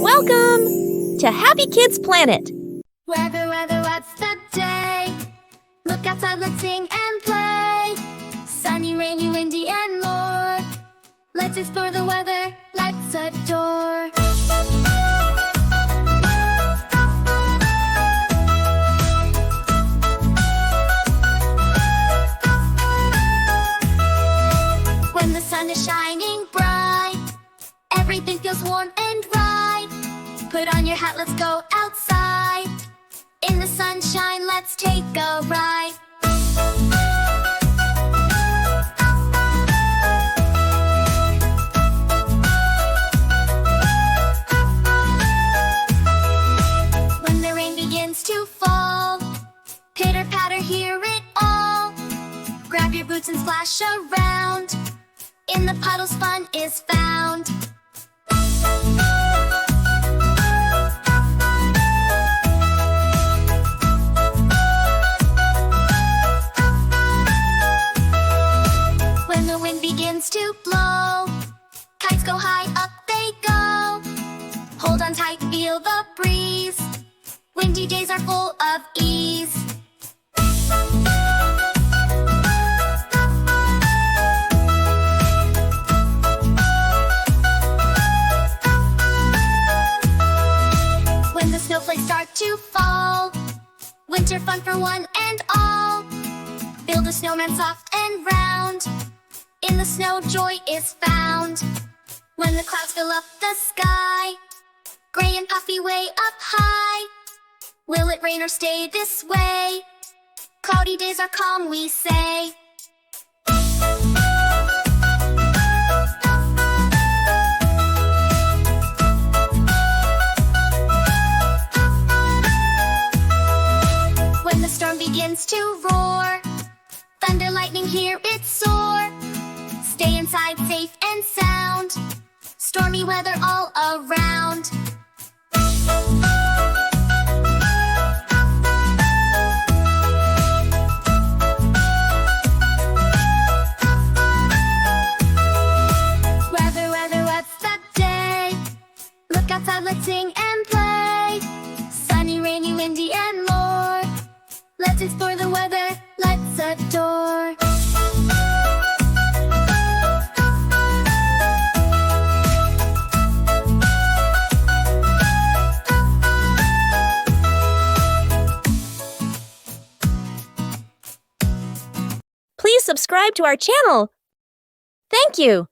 Welcome to Happy Kids Planet. Weather, what's the day? Look outside, let's sing and play. Sunny, rainy, windy, and more. Let's explore the weather, let's adore. When the sun is shining bright, everything feels warm and right. Put on your hat, let's go outside. In the sunshine, let's take a ride. When the rain begins to fall, pitter-patter, hear it all. Grab your boots and splash around. In the puddles, fun is found. When the wind begins to blow, kites go high, up they go. Hold on tight, feel the breeze. Windy days are full of ease. When the snowflakes start to fall, winter fun for one and all. Build a snowman soft and round. In the snow, joy is found. When the clouds fill up the sky, gray and puffy way up high. Will it rain or stay this way? Cloudy days are calm, we say. When the storm begins to roar, thunder, lightning, hear it soar. Stay inside, safe and sound. Stormy weather all around. Weather, what's the day? Look outside, let's sing and play. Sunny, rainy, windy, and more. Let's explore the weather, let's adore. Please subscribe to our channel. Thank you.